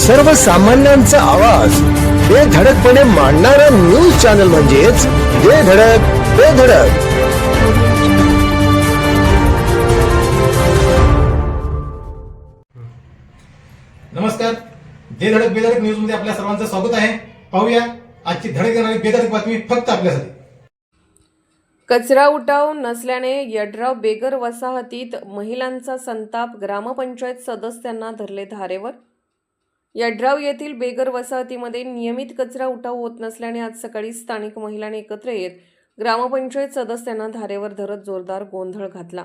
सर्वसामान्यांचा आवाज बेधडकपणे मांडणारा न्यूज चॅनल म्हणजेच बेधडक बेधडक. नमस्कार, बेधडक बेधडक न्यूज मध्ये आपल्या सर्वांचं स्वागत आहे. पाहूया आजची धडक देणारी बेधडक बातमी फक्त आपल्यासाठी. कचरा उठाव नसल्याने यड्राव बेगर वसाहतीत महिलांचा संताप, ग्रामपंचायत सदस्यांना धरले धारेवर. यड्राव येथील बेगर वसाहतीमध्ये नियमित कचरा उठाव होत नसल्याने आज सकाळी स्थानिक महिलांनी एकत्र येत ग्रामपंचायत सदस्यांना धारेवर धरत जोरदार गोंधळ घातला.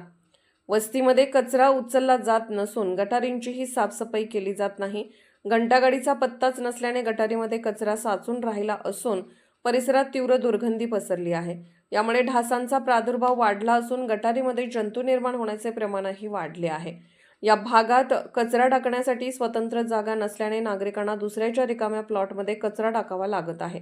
वस्तीमध्ये कचरा उचलला जात नसून गटारींचीही साफसफाई केली जात नाही. घंटागाडीचा पत्ताच नसल्याने गटारीमध्ये कचरा साचून राहिला असून परिसरात तीव्र दुर्गंधी पसरली आहे. यामुळे ढासांचा प्रादुर्भाव वाढला असून गटारीमध्ये जंतू निर्माण होण्याचे प्रमाणही वाढले आहे. या भागात कचरा टाकण्यासाठी स्वतंत्र जागा नसल्याने नागरिकांना दुसऱ्याच्या रिकाम्या प्लॉटमध्ये कचरा टाकावा लागत आहे.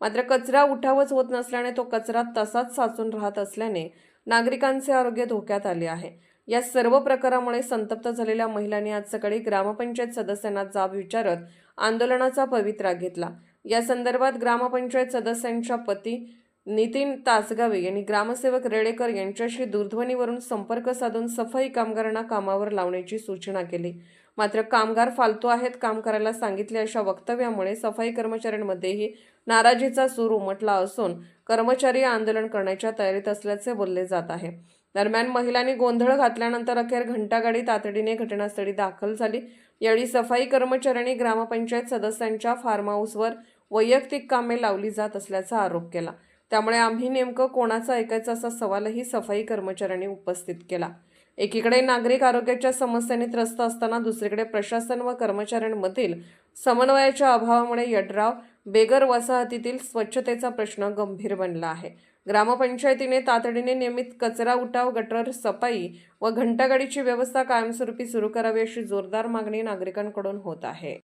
मात्र कचरा उठावच होत नसल्याने तो कचरा तसाच साचून राहत असल्याने नागरिकांचे आरोग्य धोक्यात आले आहे. या सर्व प्रकारामुळे संतप्त झालेल्या महिलांनी आज सकाळी ग्रामपंचायत सदस्यांना जाब विचारत आंदोलनाचा पवित्रा घेतला. या संदर्भात ग्रामपंचायत सदस्यांच्या पती नितीन तासगावे यांनी ग्रामसेवक रेडेकर यांच्याशी दूरध्वनीवरून संपर्क साधून सफाई कामगारांना कामावर लावण्याची सूचना केली. मात्र कामगार फालतू आहेत, काम करायला सांगितले अशा वक्तव्यामुळे सफाई कर्मचाऱ्यांमध्येही नाराजीचा सूर उमटला असून कर्मचारी आंदोलन करण्याच्या तयारीत असल्याचे बोलले जात आहे. दरम्यान महिलांनी गोंधळ घातल्यानंतर अखेर घंटागाडी तातडीने घटनास्थळी दाखल झाली. यावेळी सफाई कर्मचाऱ्यांनी ग्रामपंचायत सदस्यांच्या फार्म हाऊसवर वैयक्तिक कामे लावली जात असल्याचा आरोप केला. त्यामुळे आम्ही नेमकं कोणाचं ऐकायचं असा सवालही सफाई कर्मचाऱ्यांनी उपस्थित केला. एकीकडे नागरिक आरोग्याच्या समस्यांनी त्रस्त असताना दुसरीकडे प्रशासन व कर्मचाऱ्यांमधील समन्वयाच्या अभावामुळे यड्राव बेगर वसाहतीतील स्वच्छतेचा प्रश्न गंभीर बनला आहे. ग्रामपंचायतीने तातडीने नियमित कचरा उठाव, गटर सफाई व घंटागाडीची व्यवस्था कायमस्वरूपी सुरू करावी अशी जोरदार मागणी नागरिकांकडून होत आहे.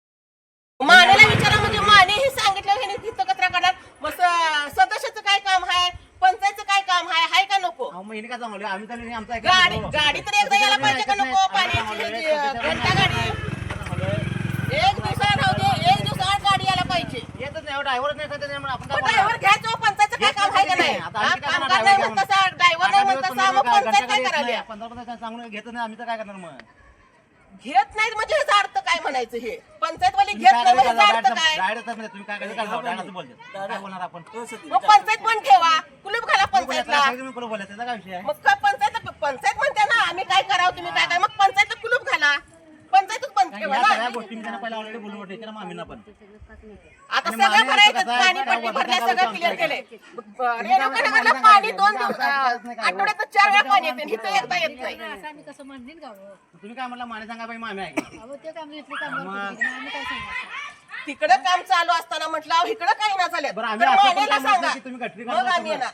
मानेला विचारा म्हणजे माने हे सांगितलं हे तिथं कचरा काढणार. मग सदस्याचं काय काम आहे, पंचायतचं काय काम आहे, हाय का नको? गाडी तर एकदा यायला पाहिजे का नको? पाण्याची घंटा गाडी एक दिवसाला राहू दे, एक दिवसाला गाडी यायला पाहिजे. ड्रायव्हर घ्यायचो, पंचायतचं काय काम आहे का नाही? कामगार नाही म्हणता, ड्रायव्हर नाही म्हणता, मग पंचायत काय करायला? घेत नाहीत म्हणजे ह्याचा अर्थ काय म्हणायचं? हे पंचायतवाली घेत नाही म्हणजे ह्याचा अर्थ काय? मग पंचायत पण ठेवा, कुलूप घाला पंचायतला. मग पंचायत म्हणते ना आम्ही काय करावं, तुम्ही काय काय, मग पंचायतला कुलूप घाला, पंचायतच बंद ठेवा ना. आता सगळं भरायचं, पाणी पट्टी भरल्या, सगळं क्लिअर केलंय. रेणुकानगरला पाणी 2 दिवस आठवड्यात 4 वेळा पाणी येते, इथं एकदा येत नाही. तुम्ही काय म्हणला माने सांगा बाई मामे आहे तिकडे काम चालू असताना म्हटलं इकडे काही ना चालेल. मग आम्ही येणार.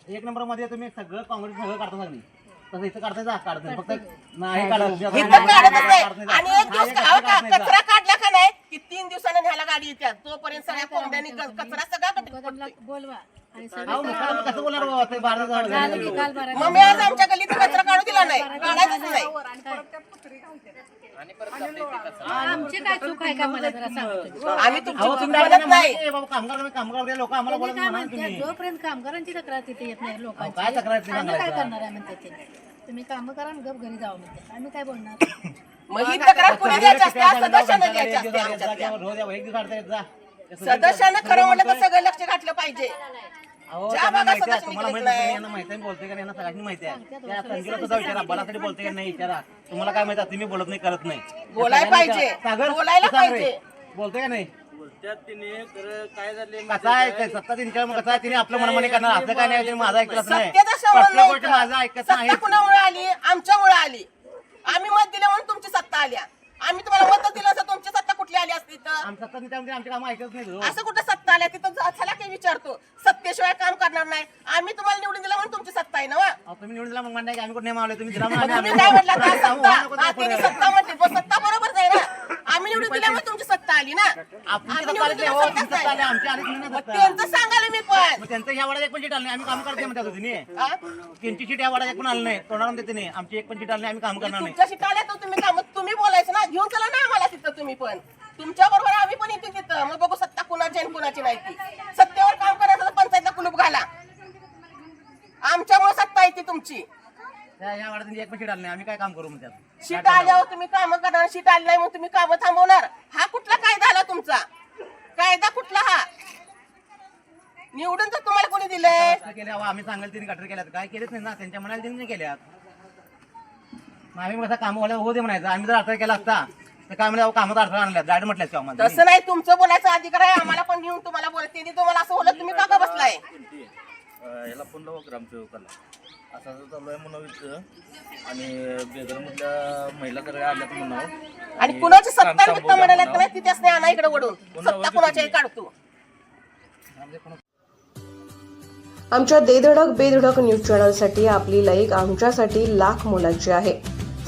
1 नंबर मध्ये तुम्ही सगळं काँग्रेस सगळं काढता सगळी तसं इथं काढताय फक्त नाही इथं काढतच नाही. आणि एक दिवस कचरा काढला का नाही की 3 दिवसांनी न्यायला गाडी येते. तोपर्यंत सगळ्या कोंबड्यांनी कचरा सगळा बोलवा. कसं बोलणार मग मी आज आमच्या गल्लीत कचरा काढू दिला नाही, काढायचंच नाही. आमची काय चूक आहे का मला जरा सांगा. आम्ही तुमची बोलत नाही. कामगार लोक आम्हाला बोलत नाही. जोपर्यंत कामगारांची तक्रार तिथे येत नाही लोकांची, काय तक्रार आम्ही काय करणार आहे म्हणते ते. तुम्ही काम करा आणि गप घरी जावं म्हणते, आम्ही काय बोलणार? मग ही तक्रार कुणी द्यायची असते? सदस्यानं द्यायची असते. आमच्यातल्या सदस्यानं खरं म्हणलं तर सगळं लक्ष घातलं पाहिजे. तुम्हाला काय माहिती, तुम्ही बोलत नाही, करत नाही. बोलायला पाहिजे, बोलायला पाहिजे. बोलतोय का नाही? कसा आहे सत्ता तिने तिने आपलं मनमानी करणार, असं काय नाही. माझा ऐकलंच नाही, माझा ऐकत नाही. कुणामुळे आली? आमच्यामुळे आली. आम्ही मत दिलं म्हणून तुमची सत्ता आली. आम्ही तुम्हाला मत दिलं असं तुमची सत्ता कुठली आली असती? आमची काम ऐकत नाही. असं कुठं सत्ता आल्या? तिथं चला काही विचारतो, सत्तेशिवाय काम करणार नाही. आम्ही तुम्हाला निवडून दिलं म्हणून तुमची सत्ता आहे ना. तुम्ही निवडून दिला म्हणणार की आम्ही कुठे नाही मावले, तुम्ही दिला काय म्हटलं? सत्ता म्हटली, सत्ता बरोबर आहे ना. आम्ही निवडून दिल्यामुळे तुमची सत्ता आली ना. त्यांचं सांगायला मी पण त्यांचं ह्या वाड्यात 1 पण सीट आली नाही, आम्ही काम करते म्हणतात तुम्ही. त्यांची सीट या वाड्यात 1 पण आली नाही, तोंडावर देते नाही. आमची 1 पण सीट आली नाही, आम्ही काम करणार नाही. तुमच्या सीट आल्या तर तुम्ही काम तुम्ही बोलायचं ना, घेऊन चला ना आम्हाला तिथं. तुम्ही पण तुमच्या बरोबर आम्ही पण येतो तिथं, मग बघू सत्ता कुणाची आणि कुणाची नाही ती. सत्तेवर काम करायचं तर पंचायतला कुलूप घाला. आमच्यामुळे सत्ता येते तुमची. या वाड्यात एक पण शीट आली नाही, आम्ही काय काम करू मग त्यात? शीट आल्यावर तुम्ही काम करणार, शीट आली नाही मग तुम्ही काम थांबवणार. हा कुठला कायदा आला तुमचा? कायदा कुठला हा? निवडून तर तुम्हाला कोणी दिलंय? केले आम्ही सांगाल तिने गटर केल्यात, काय केलेच नाही ना, त्यांच्या मनाला त्यांनी नाही केल्यात. मग आम्ही कसं काम हो दे म्हणायचं. आम्ही जर अडथळा केला असता तर काय म्हणजे कामात अडथळा आणल्यात गाडी म्हटल्याच किंवा आम्हाला. तसं नाही, तुमचं बोलायचा अधिकार आहे. आम्हाला पण घेऊन तुम्हाला बोलते. तुम्हाला असं बोलत तुम्ही का बसलाय? याला फोन लावा ग्रामसेवकाला, असं चालू आहे म्हणावं. आणि बेदरमधल्या महिला तर आल्यात म्हणावं. आणि कुणाची सत्ता बित्ता म्हणायला नाही ती त्याच नाही आणा इकडे वडून. सत्ता कुणाच्याही काढतो. आमच्या देधडक बेधडक न्यूज चॅनलसाठी आपली लाईक आमच्यासाठी लाख मोलाची आहे.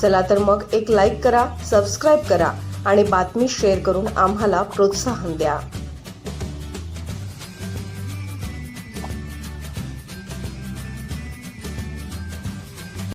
चला तर मग एक लाईक करा, सबस्क्राईब करा आणि बातमी शेअर करून आम्हाला प्रोत्साहन द्या.